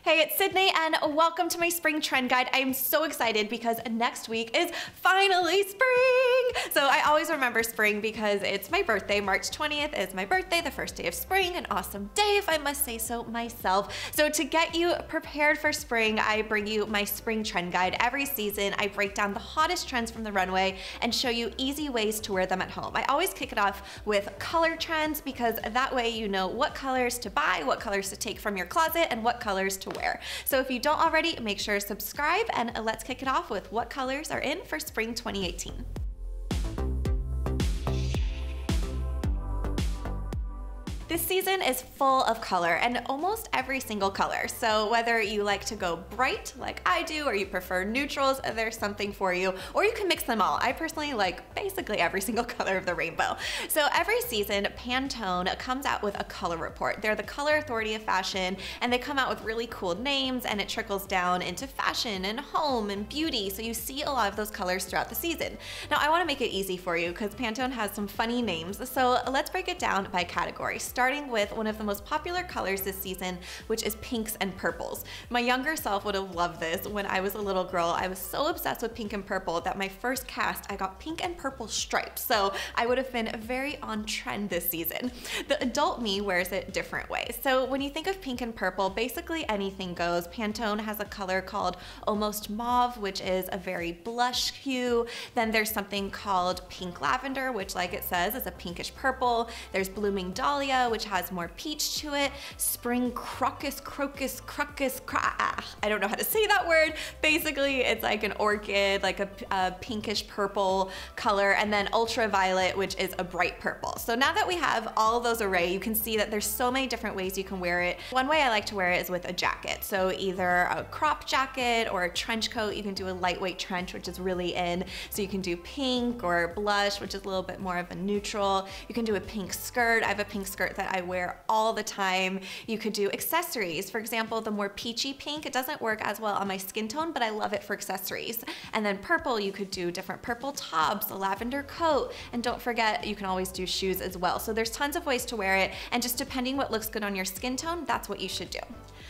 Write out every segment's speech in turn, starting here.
Hey, it's Sydney and welcome to my spring trend guide. I am so excited because next week is finally spring. So I always remember spring because it's my birthday. March 20th is my birthday, the first day of spring, an awesome day if I must say so myself. So to get you prepared for spring, I bring you my spring trend guide. Every season, I break down the hottest trends from the runway and show you easy ways to wear them at home. I always kick it off with color trends because that way you know what colors to buy, what colors to take from your closet, and what colors to wear. So if you don't already, make sure to subscribe and let's kick it off with what colors are in for spring 2018. This season is full of color and almost every single color. So whether you like to go bright like I do or you prefer neutrals, there's something for you, or you can mix them all. I personally like basically every single color of the rainbow. So every season, Pantone comes out with a color report. They're the color authority of fashion and they come out with really cool names and it trickles down into fashion and home and beauty. So you see a lot of those colors throughout the season. Now I wanna make it easy for you because Pantone has some funny names. So let's break it down by category, starting with one of the most popular colors this season, which is pinks and purples. My younger self would have loved this. When I was a little girl, I was so obsessed with pink and purple that my first cast, I got pink and purple stripes. So I would have been very on trend this season. The adult me wears it different ways. So when you think of pink and purple, basically anything goes. Pantone has a color called Almost Mauve, which is a very blush hue. Then there's something called Pink Lavender, which like it says is a pinkish purple. There's Blooming Dahlia, which has more peach to it. Spring Crocus, I don't know how to say that word. Basically, it's like an orchid, like a pinkish purple color, and then Ultraviolet, which is a bright purple. So now that we have all of those array, you can see that there's so many different ways you can wear it. One way I like to wear it is with a jacket. So either a crop jacket or a trench coat. You can do a lightweight trench, which is really in. So you can do pink or blush, which is a little bit more of a neutral. You can do a pink skirt. I have a pink skirt that I wear all the time. You could do accessories. For example, the more peachy pink, it doesn't work as well on my skin tone, but I love it for accessories. And then purple, you could do different purple tops, a lavender coat, and don't forget, you can always do shoes as well. So there's tons of ways to wear it, and just depending what looks good on your skin tone, that's what you should do.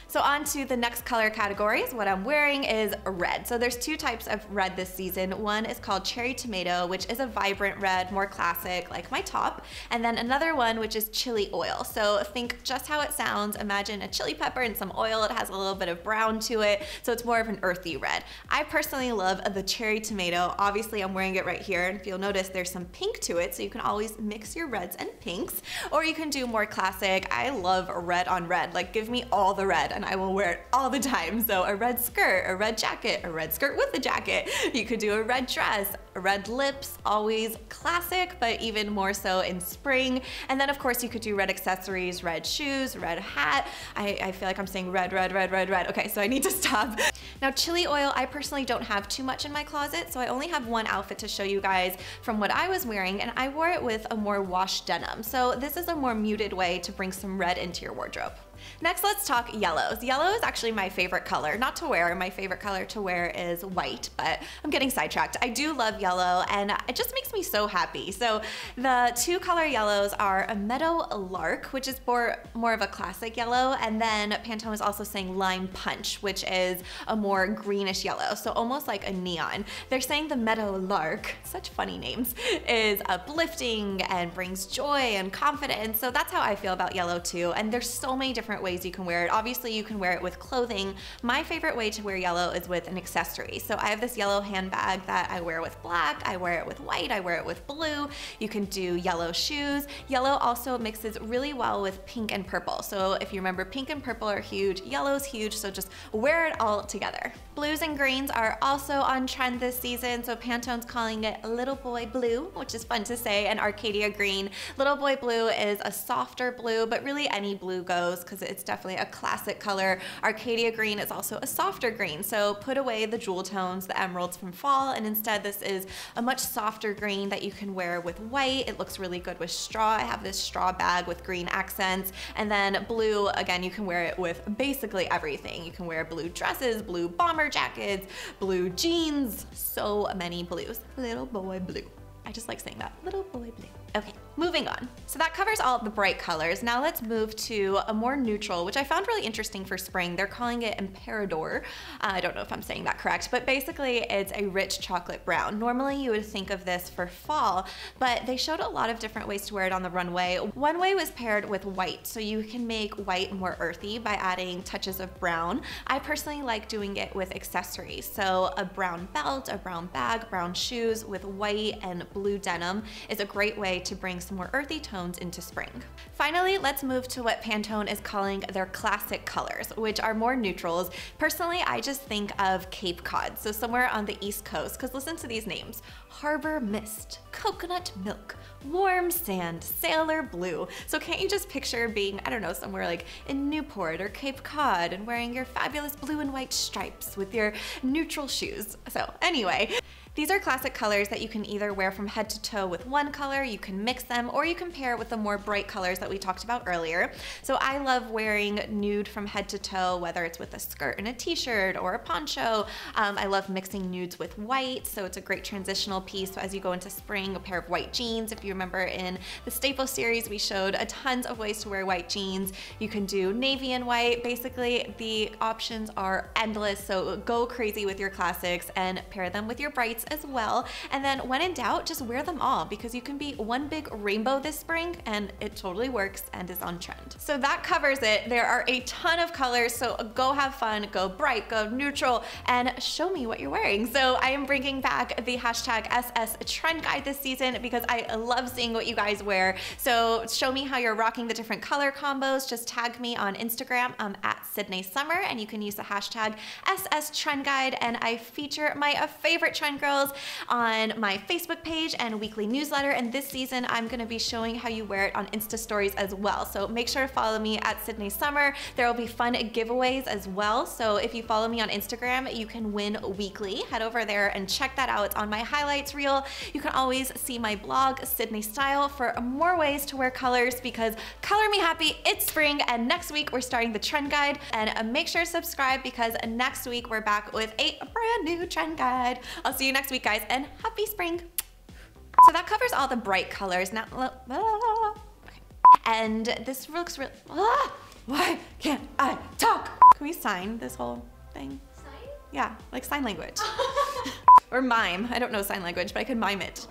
So on to the next color categories. What I'm wearing is red. So there's two types of red this season. One is called Cherry Tomato, which is a vibrant red, more classic, like my top. And then another one, which is Chili Oil. So think just how it sounds. Imagine a chili pepper and some oil. It has a little bit of brown to it. So it's more of an earthy red. I personally love the Cherry Tomato. Obviously I'm wearing it right here. And if you'll notice, there's some pink to it. So you can always mix your reds and pinks, or you can do more classic. I love red on red. Like give me all the red and I will wear it all the time. So a red skirt, a red jacket, a red skirt with a jacket. You could do a red dress, red lips, always classic, but even more so in spring. And then of course you could do red accessories, red shoes, red hat. I feel like I'm saying red. Okay, so I need to stop. Now Chili Oil, I personally don't have too much in my closet, so I only have one outfit to show you guys from what I was wearing, and I wore it with a more washed denim. So this is a more muted way to bring some red into your wardrobe. Next, let's talk yellows. Yellow is actually my favorite color, not to wear. My favorite color to wear is white, but I'm getting sidetracked. I do love yellow and it just makes me so happy. So the two color yellows are a Meadow Lark, which is more of a classic yellow, and then Pantone is also saying Lime Punch, which is a more greenish yellow, so almost like a neon. They're saying the Meadow Lark, such funny names, is uplifting and brings joy and confidence. So that's how I feel about yellow too, and there's so many different ways you can wear it. Obviously you can wear it with clothing. My favorite way to wear yellow is with an accessory. So I have this yellow handbag that I wear with black, I wear it with white, I wear it with blue. You can do yellow shoes. Yellow also mixes really well with pink and purple. So if you remember, pink and purple are huge, yellow's huge, so just wear it all together. Blues and greens are also on trend this season. So Pantone's calling it Little Boy Blue, which is fun to say, and Arcadia Green. Little Boy Blue is a softer blue, but really any blue goes because it's definitely a classic color. Arcadia Green is also a softer green, so put away the jewel tones, the emeralds from fall, and instead this is a much softer green that you can wear with white. It looks really good with straw. I have this straw bag with green accents. And then blue, again, you can wear it with basically everything. You can wear blue dresses, blue bomber jackets, blue jeans, so many blues. Little Boy Blue. I just like saying that, Little Boy Blue. Okay, moving on. So that covers all the bright colors. Now let's move to a more neutral, which I found really interesting for spring. They're calling it Emperador. I don't know if I'm saying that correct, but basically it's a rich chocolate brown. Normally you would think of this for fall, but they showed a lot of different ways to wear it on the runway. One way was paired with white, so you can make white more earthy by adding touches of brown. I personally like doing it with accessories, so a brown belt, a brown bag, brown shoes with white and blue denim is a great way to bring some more earthy tones into spring. Finally, let's move to what Pantone is calling their classic colors, which are more neutrals. Personally, I just think of Cape Cod, so somewhere on the East Coast, because listen to these names: Harbor Mist, Coconut Milk, Warm Sand, Sailor Blue. So can't you just picture being, I don't know, somewhere like in Newport or Cape Cod and wearing your fabulous blue and white stripes with your neutral shoes? So anyway, these are classic colors that you can either wear from head to toe with one color, you can mix them, or you can pair with the more bright colors that we talked about earlier. So I love wearing nude from head to toe, whether it's with a skirt and a t-shirt or a poncho. I love mixing nudes with white, so it's a great transitional piece as you go into spring. A pair of white jeans. If you remember in the Staple series, we showed tons of ways to wear white jeans. You can do navy and white. Basically, the options are endless, so go crazy with your classics and pair them with your brights as well. And then when in doubt, just wear them all, because you can be one big rainbow this spring and it totally works and is on trend. So that covers it. There are a ton of colors, so go have fun, go bright, go neutral, and show me what you're wearing. So I am bringing back the hashtag SS Trend Guide this season because I love seeing what you guys wear. So show me how you're rocking the different color combos. Just tag me on Instagram at Sydne Summer, and you can use the hashtag SS Trend Guide, and I feature my favorite trend girls on my Facebook page and weekly newsletter. And this season, I'm gonna be showing how you wear it on Insta stories as well. So make sure to follow me at Sydne Summer. There will be fun giveaways as well. So if you follow me on Instagram, you can win weekly. Head over there and check that out. It's on my highlights reel. You can always see my blog, Sydne Style, for more ways to wear colors, because color me happy, it's spring, and next week we're starting the trend guide. And make sure to subscribe, because next week we're back with a brand new trend guide. I'll see you next week, guys, and happy spring. So that covers all the bright colors. Now, okay. And this looks real. Why can't I talk? Can we sign this whole thing? Sign? Yeah, like sign language. Or mime. I don't know sign language, but I could mime it.